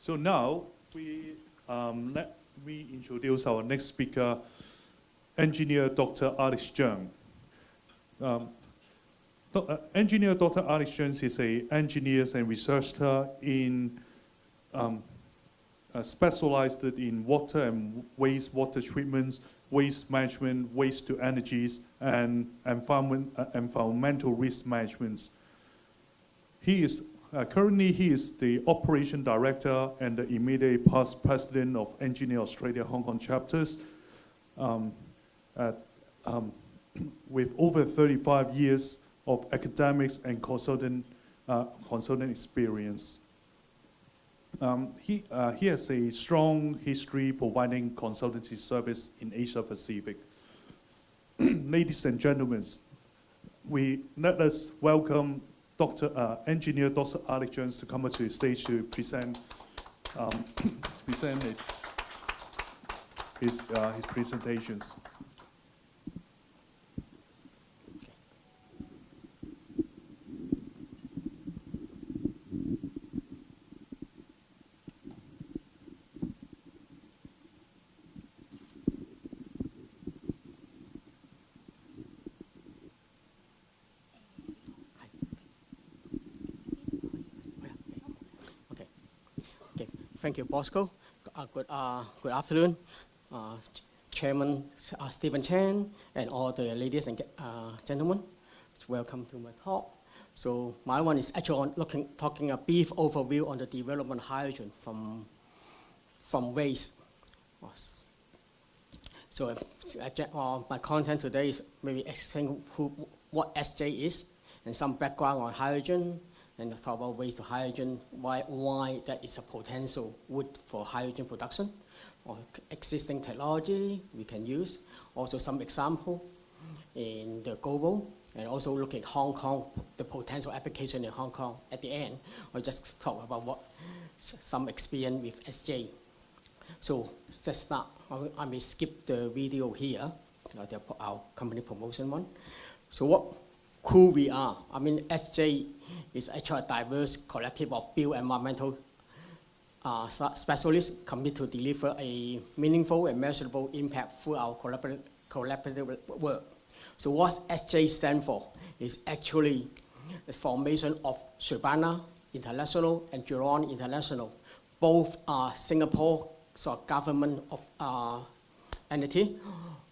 So now let me introduce our next speaker, Engineer Dr. Alex Cheung. Engineer Dr. Alex Cheung is an engineer and researcher in specialized in water and wastewater treatments, waste management, waste to energies, and environmental risk management. Currently, he is the Operation Director and the immediate past President of Engineer Australia Hong Kong chapters, with over 35 years of academics and consultant experience. He has a strong history providing consultancy service in Asia Pacific. Ladies and gentlemen, let us welcome Engineer Dr. Alex Cheung to come to the stage to present his presentations. Thank you, Bosco. Good afternoon, Chairman Stephen Chan, and all the ladies and gentlemen. Welcome to my talk. So my one is actually talking a brief overview on the development of hydrogen from waste. So my content today is maybe explaining what SJ is and some background on hydrogen, and talk about waste to hydrogen, why that is a potential wood for hydrogen production, or existing technology we can use. Also some example in the global, and also look at Hong Kong, the potential application in Hong Kong at the end. I'll just talk about some experience with SJ. So let's start. I may skip the video here, our company promotion one. So who we are. I mean, SJ is actually a diverse collective of built environmental specialists committed to deliver a meaningful and measurable impact through our collaborative work. So what SJ stands for is actually the formation of Surbana International and Jurong International. Both are Singapore government of entity,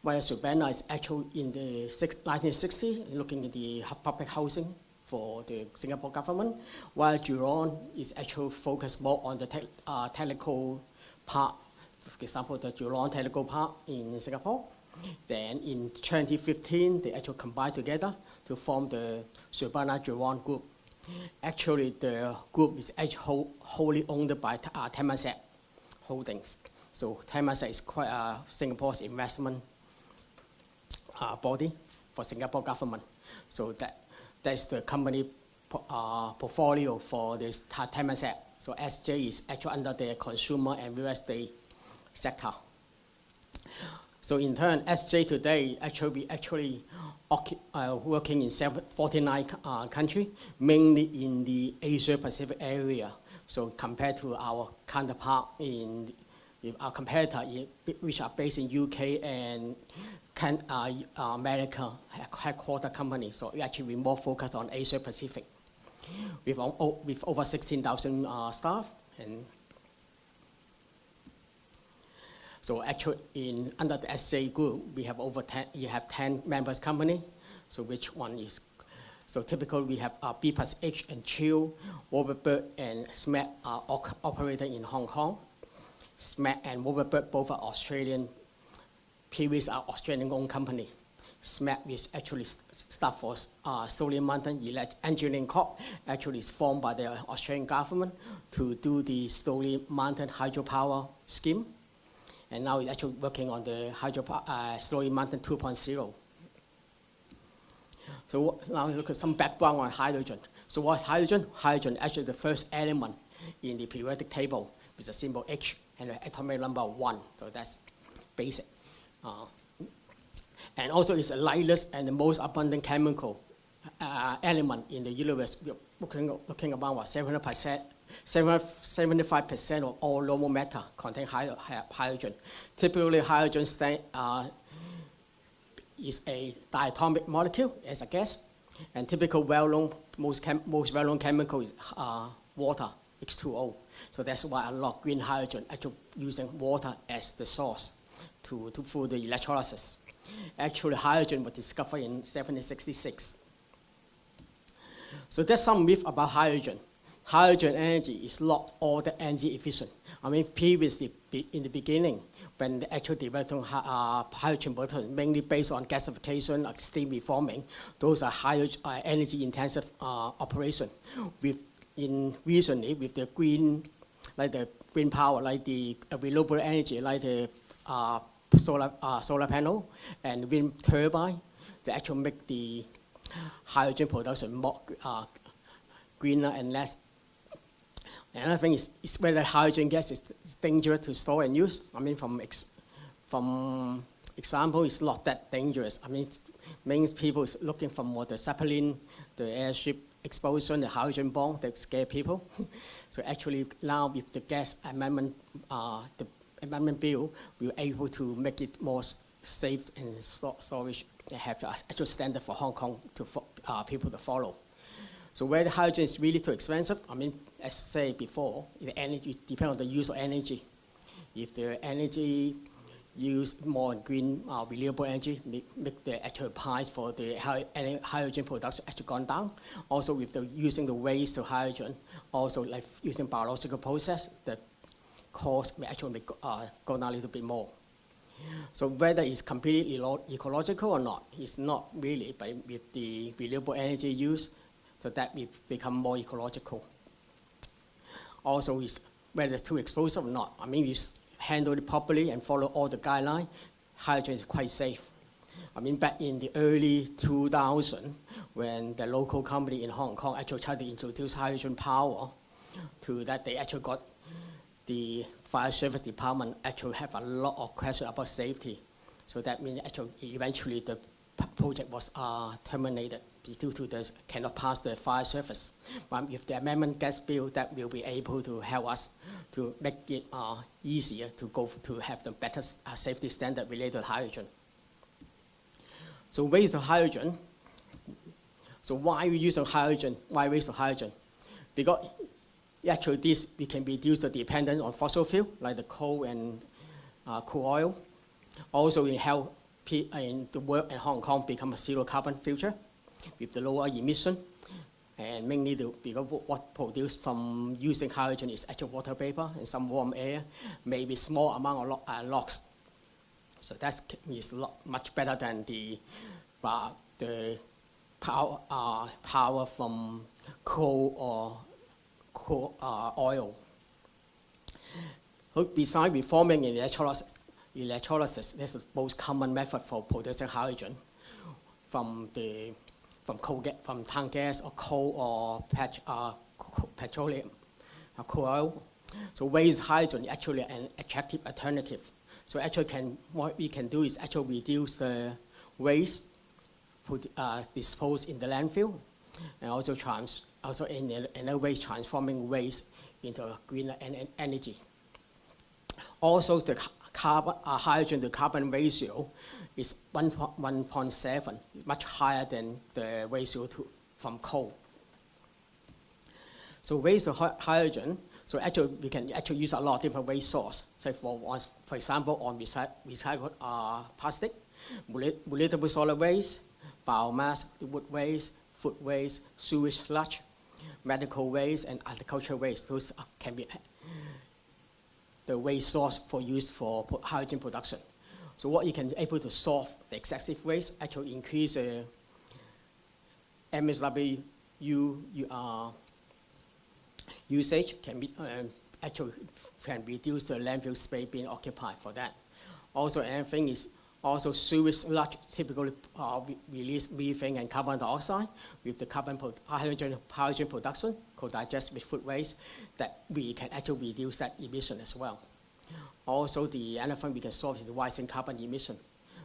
while Surbana is actually in the 1960s, looking at the public housing for the Singapore government, while Jurong is actually focused more on the technical part. For example, the Jurong Technical Park in Singapore. Then in 2015, they actually combined together to form the Surbana Jurong Group. Actually, the group is actually wholly owned by Temasek Holdings. So Temasek is quite Singapore's investment body for Singapore government. So that's the company portfolio for this Temasek. So SJ is actually under the consumer and real estate sector. So in turn, SJ today we actually working in 49 countries, mainly in the Asia Pacific area. So compared to our counterpart our competitor, which are based in UK and America, headquarter company. So we more focused on Asia Pacific, with over 16,000 staff. And so actually under the SJ group, we have over 10 members company. So which one is? So typically we have B+H and Cheung, Wolverbird and SMAC are operating in Hong Kong. SMAC and Wolverbird both are Australian. Previous are Australian-owned company. SMAC is actually staff for Stony Mountain Engineering Corp. Actually is formed by the Australian government to do the Stony Mountain hydropower scheme. And now it's actually working on the Stony Mountain 2.0. So now look at some background on hydrogen. So what's hydrogen? Hydrogen is actually the first element in the periodic table with the symbol H and the atomic number 1. So that's basic. And also it's the lightest and the most abundant chemical element in the universe. We're looking about 700% 75% of all normal matter contain hydrogen. Typically, hydrogen is a diatomic molecule as a gas, and typical most well-known chemical is water, H2O. So that's why a lot of green hydrogen actually using water as the source for the electrolysis. Actually, hydrogen was discovered in 1766. So there's some myth about hydrogen. Hydrogen energy is not all the energy efficient. I mean, previously, in the beginning, when the actual development hydrogen motor, mainly based on gasification, like steam reforming, those are energy-intensive operation. Recently, with the green power, like the renewable energy, like the solar panel and wind turbine, they actually make the hydrogen production more greener and less. Another thing is whether hydrogen gas is dangerous to store and use. I mean, from example, it's not that dangerous. I mean, many people is looking for more the Zeppelin, the airship explosion, the hydrogen bomb that scare people. So actually now with the gas amendment, the amendment bill, we were able to make it more safe and storage and have an actual standard for Hong Kong to people to follow. So where the hydrogen is really too expensive, I mean, as said before, the energy depends on the use of energy. If the energy used more green renewable energy, make the actual price for the hydrogen production actually gone down. Also with the using the waste of hydrogen, also like using biological process, the cost may actually go down a little bit more. So whether it's completely ecological or not, it's not really, but with the renewable energy use, so that will become more ecological. Also, whether it's too explosive or not. I mean, you handle it properly and follow all the guidelines, hydrogen is quite safe. I mean, back in the early 2000s, when the local company in Hong Kong actually tried to introduce hydrogen power, to that they actually got the fire service department actually have a lot of questions about safety. So that means actually eventually the project was terminated due to this cannot pass the fire service. But with the amendment gas bill, that will be able to help us to make it easier to have the better safety standard related to hydrogen. So waste of hydrogen. So why we use hydrogen? Why waste of hydrogen? Because actually this we can reduce the dependence on fossil fuel like the coal and coal oil. Also it help in the work in Hong Kong become a zero carbon future with the lower emission, and mainly because what produced from using hydrogen is actual water vapor and some warm air, maybe small amount of NOx. So that is much better than the power from coal or oil. Besides reforming in electrolysis, this is the most common method for producing hydrogen from tank gas or coal or petroleum or coal oil. So waste hydrogen is actually an attractive alternative. So actually what we can do is actually reduce the waste disposed in the landfill, and also in a way transforming waste into greener energy. Also the hydrogen to carbon ratio is 1.7, much higher than the ratio from coal. So waste of hydrogen, so actually we can actually use a lot of different waste sources. So for example, on recycled plastic, relatable solid waste, biomass, wood waste, food waste, sewage sludge, medical waste, and agricultural waste. Those can be the waste source for use for hydrogen production. So what you can be able to solve the excessive waste, actually increase the MSW usage, actually can reduce the landfill space being occupied for that. Also, another thing is also sewage sludge typically release methane and carbon dioxide. With the hydrogen production could digest with food waste, that we can actually reduce that emission as well. Also, the other thing we can solve is rising carbon emission.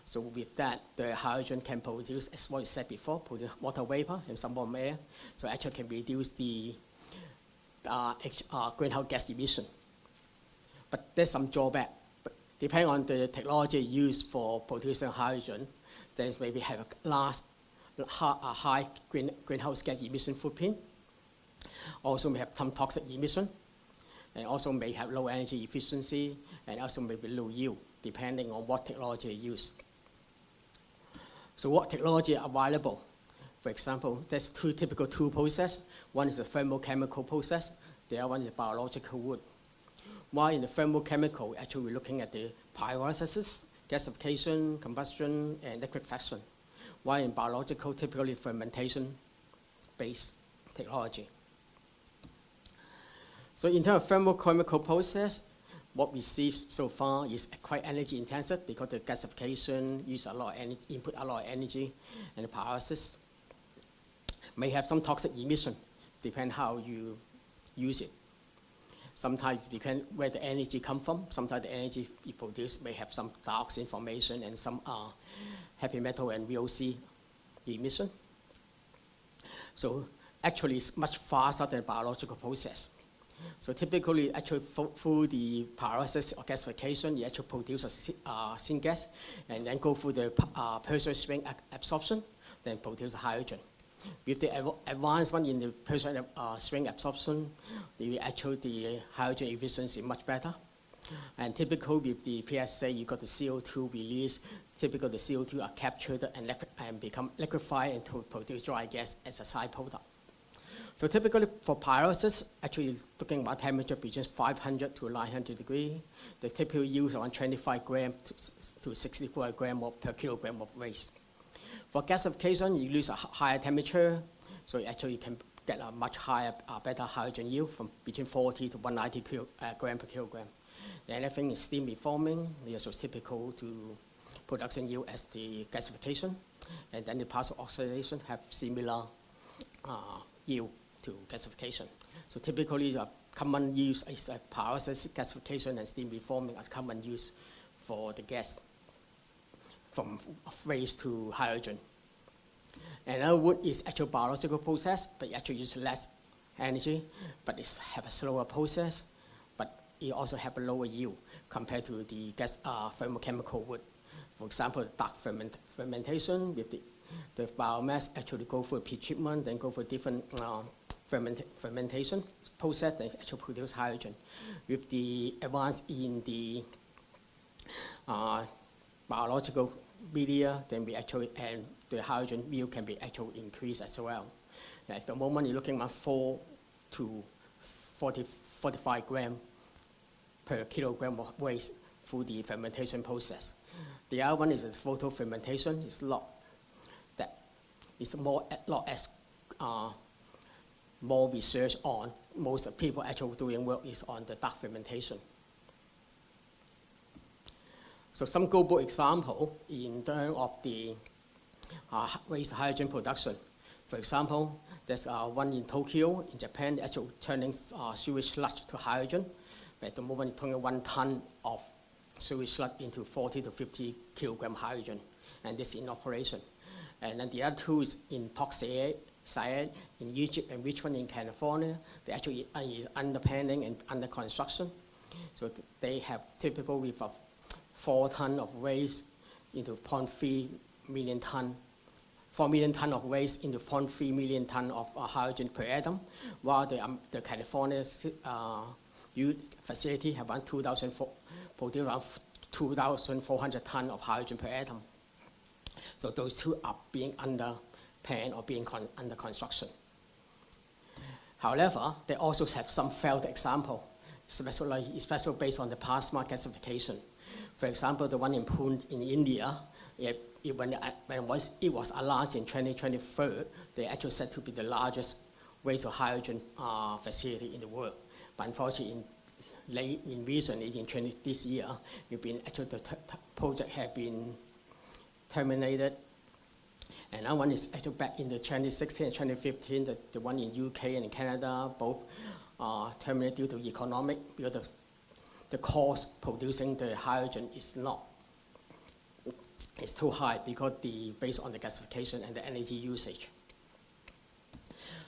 So with that, the hydrogen can produce, as what you said before, produce water vapor and some warm air. So actually can reduce the greenhouse gas emission. But there's some drawback. But depending on the technology used for producing hydrogen, there maybe have a high greenhouse gas emission footprint. Also may have some toxic emission, and also may have low energy efficiency, and also may be low yield, depending on what technology you use. So what technology are available? For example, there's two typical processes. One is a thermochemical process. The other one is biological wood. While in the thermochemical, actually we're looking at the pyrolysis, gasification, combustion, and liquefaction. While in biological, typically fermentation-based technology. So in terms of thermochemical process, what we see so far is quite energy intensive because the gasification uses a lot of energy, input a lot of energy, and the pyrolysis may have some toxic emission, depend how you use it. Sometimes it depends where the energy comes from. Sometimes the energy you produce may have some dioxin formation and some heavy metal and VOC emission. So actually it's much faster than biological process. So typically, actually, through the pyrolysis or gasification, you actually produce a syngas, and then go through the Pershing swing absorption, then produce hydrogen. With the advancement in the Pershing swing absorption, the hydrogen efficiency is much better. And typically, with the PSA, you got the CO2 release. Typically, the CO2 are captured and become liquefied and to produce dry gas as a side product. So typically for pyrolysis, actually looking at temperature between 500 to 900 degrees, they typically use around 25 grams to 64 grams per kilogram of waste. For gasification, you use a higher temperature, so actually you can get a much higher, better hydrogen yield from between 40 to 190 grams per kilogram. The anything is steam reforming, they are so typical to production yield as the gasification, and then the partial oxidation have similar yield to gasification. So typically the common use is pyrolysis, gasification, and steam reforming are common use for the gas from waste to hydrogen. Another wood is actual biological process, but it actually uses less energy, but it have a slower process, but it also have a lower yield compared to the gas thermochemical wood. For example, dark fermentation with the biomass actually go for peat treatment, then go for different fermentation process, they actually produce hydrogen. With the advance in the biological media, then we actually, and the hydrogen yield can be actually increased as well. At the moment, you're looking at 4 to 45 grams per kilogram of waste through the fermentation process. The other one is the photo fermentation. It's lot as more research on. Most people actually doing work is on the dark fermentation. So some global example in terms of the waste hydrogen production. For example, there's one in Tokyo, in Japan, actually turning sewage sludge to hydrogen. At the moment, it's turning 1 ton of sewage sludge into 40 to 50 kilogram hydrogen, and this is in operation. And then the other two is in Port Said in Egypt and which one in California. They actually is under planning and under construction. So they have typical with 4 tons of waste into 0.3 million ton, 4 million ton of waste into 0.3 million ton of hydrogen per atom, while the California facility have around 2,400 ton of hydrogen per atom. So those two are being under plan or being under construction. However, they also have some failed example, especially based on the plasma gasification. For example, the one in Pune in India, when it was announced in 2023, they actually said to be the largest waste of hydrogen facility in the world. But unfortunately, in recently, this year, the project has been terminated. And that one is actually back in the 2016 and 2015, the one in UK and in Canada, both terminated due to economic, because the cost producing the hydrogen is too high because based on the gasification and the energy usage.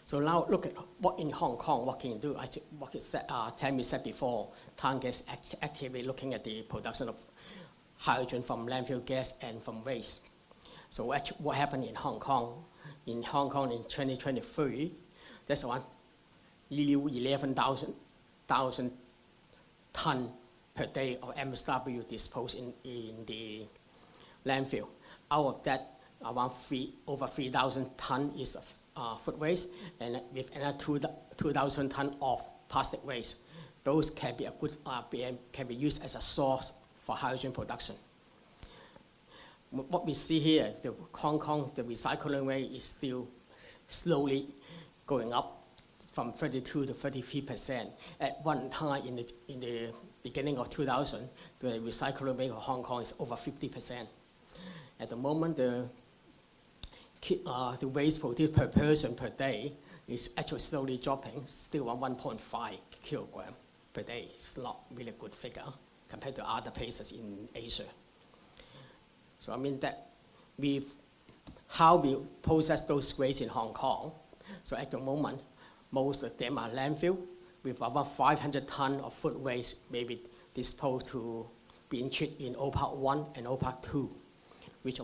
So now look at what in Hong Kong, what can you do? Tammy said before, Tang is actively looking at the production of hydrogen from landfill gas and from waste. So what happened in Hong Kong? In Hong Kong in 2023, there's 11,000 tons per day of MSW disposed in the landfill. Out of that, around over 3,000 tons is food waste, and with another 2,000 tons of plastic waste. Those can be can be used as a source for hydrogen production. What we see here, the Hong Kong, the recycling rate is still slowly going up from 32 to 33%. At one time in the beginning of 2000, the recycling rate of Hong Kong is over 50%. At the moment, the waste produced per person per day is actually slowly dropping, still on 1.5 kilogram per day. It's not really a good figure compared to other places in Asia. So I mean that how we process those waste in Hong Kong. So at the moment, most of them are landfill with about 500 tons of food waste maybe disposed to being treated in OPAC 1 and OPAC 2, which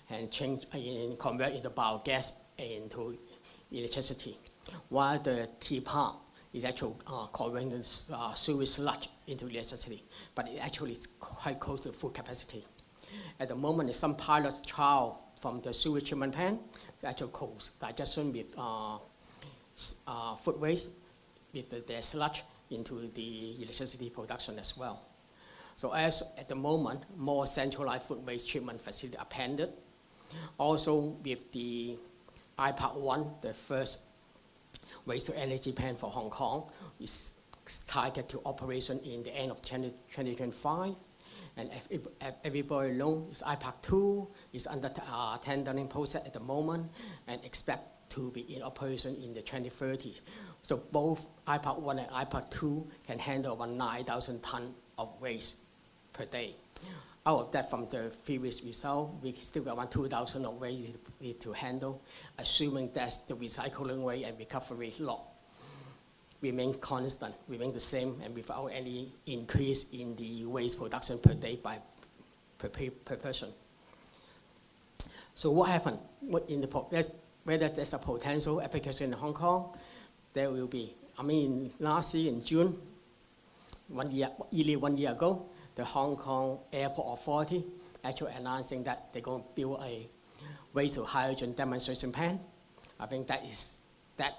and change and convert into biogas into electricity, while the T part is actually converting sewage sludge into electricity, but it actually is quite close to full capacity. At the moment, some pilot trial from the sewage treatment plant, the actual digestion with food waste, with the sludge into the electricity production as well. So as at the moment, more centralized food waste treatment facilities are planned. Also with the EAHK 1, the first waste to energy plant for Hong Kong is targeted to operation in the end of 2025. And everybody knows EAHK 2 is under tendering process at the moment and expect to be in operation in the 2030s. So both EAHK 1 and EAHK 2 can handle over 9,000 tons of waste per day. Out of that, from the previous result, we still got around 2,000 of waste we need to handle, assuming that the recycling rate and recovery rate remain constant, remain the same, and without any increase in the waste production per day per person. So what happened? Whether there's a potential application in Hong Kong, there will be. I mean, last year in June, 1 year ago, the Hong Kong Airport Authority actually announcing that they're going to build a waste to hydrogen demonstration plant. I think that is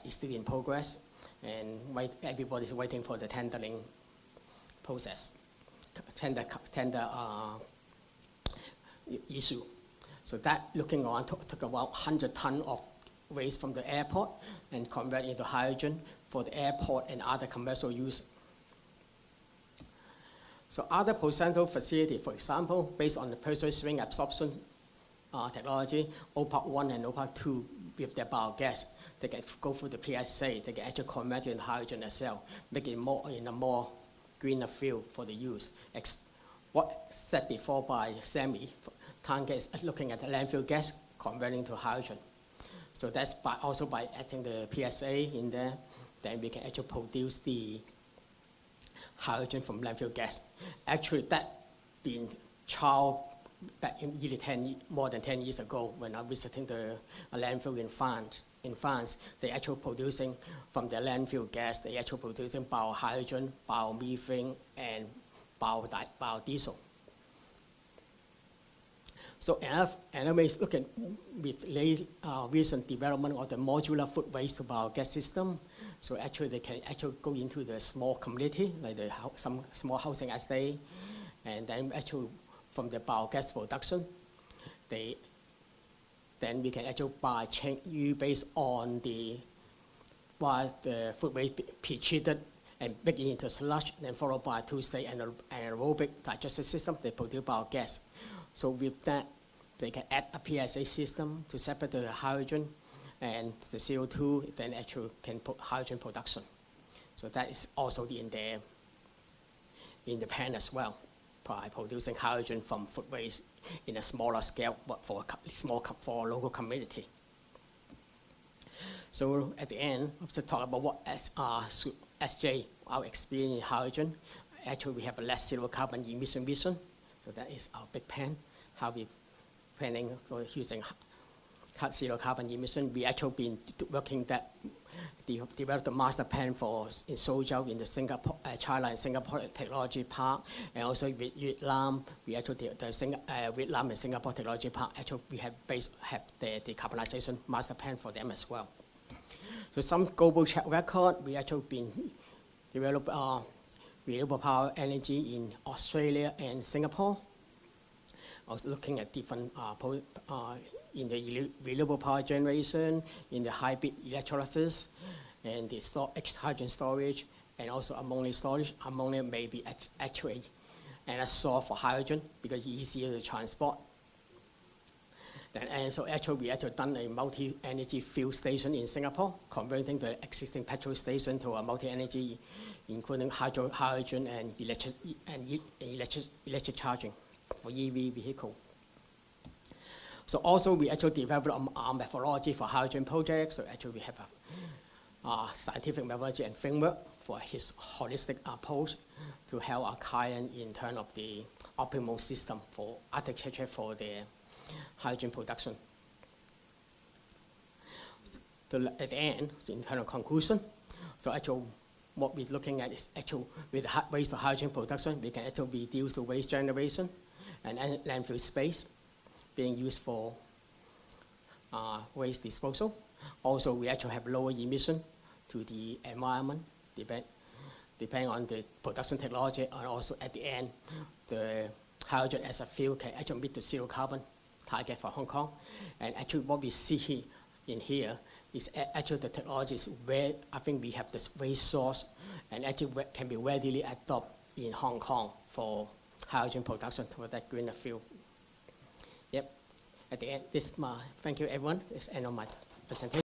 still in progress, and everybody's waiting for the tendering process, tender issue. So that looking on took about 100 tons of waste from the airport and convert into hydrogen for the airport and other commercial use. So other potential facilities, for example, based on the pressure swing absorption technology, OPAC 1 and OPAC 2 with their biogas, they can go through the PSA, they can actually convert it into hydrogen as well, make it in a more greener field for the use. What said before by Sammy, Tang is looking at the landfill gas converting to hydrogen. So that's also by adding the PSA in there, then we can actually produce the hydrogen from landfill gas. Actually, that been trialed back in more than 10 years ago when I was visiting the landfill in France. In France, they actually producing from the landfill gas, they actually producing biohydrogen, biomethane, and biodiesel. So another way is looking with recent development of the modular food waste to biogas system. So actually they can actually go into the small community, like some small housing estate, and then actually from the biogas production, then we can actually buy Cheung based on the food waste pre-treated and make it into sludge, then followed by a two-stage anaerobic digestive system, they produce biogas. So with that, they can add a PSA system to separate the hydrogen and the CO2, then actually can put hydrogen production. So that is also in the plan as well, by producing hydrogen from food waste in a smaller scale, but for a local community. So at the end, to talk about what SJ, our experience in hydrogen, actually we have a less zero carbon emission vision. So that is our big plan, how we planning for using zero carbon emission. We actually been working that, developed the master plan for in Suzhou in the Singapore, China and Singapore Technology Park, and also with Vietnam. We actually Vietnam and Singapore Technology Park. Actually, we have the decarbonization master plan for them as well. So some global track record. We actually been develop renewable power energy in Australia and Singapore. Also looking at different in the renewable power generation, in the hybrid electrolysis, and the hydrogen storage, and also ammonia storage. Ammonia may be actually a source for hydrogen because it's easier to transport. And so actually we actually done a multi-energy fuel station in Singapore, converting the existing petrol station to a multi-energy, including hydrogen and electric charging for EV vehicle. So also we actually developed a methodology for hydrogen projects. So actually we have a scientific methodology and framework for his holistic approach to help our client in terms of the optimal system for architecture for the hydrogen production. So at the end, in terms of conclusion, so actually what we're looking at is actually with waste to hydrogen production, we can actually reduce the waste generation and landfill space being used for waste disposal. Also, we actually have lower emission to the environment, depending on the production technology, and also at the end, the hydrogen as a fuel can actually meet the zero carbon target for Hong Kong. And actually what we see in here is actually the technology is where I think we have this waste source and actually can be readily adopted in Hong Kong for hydrogen production for that greener fuel. Yep. At the end, thank you everyone. This is the end of my presentation.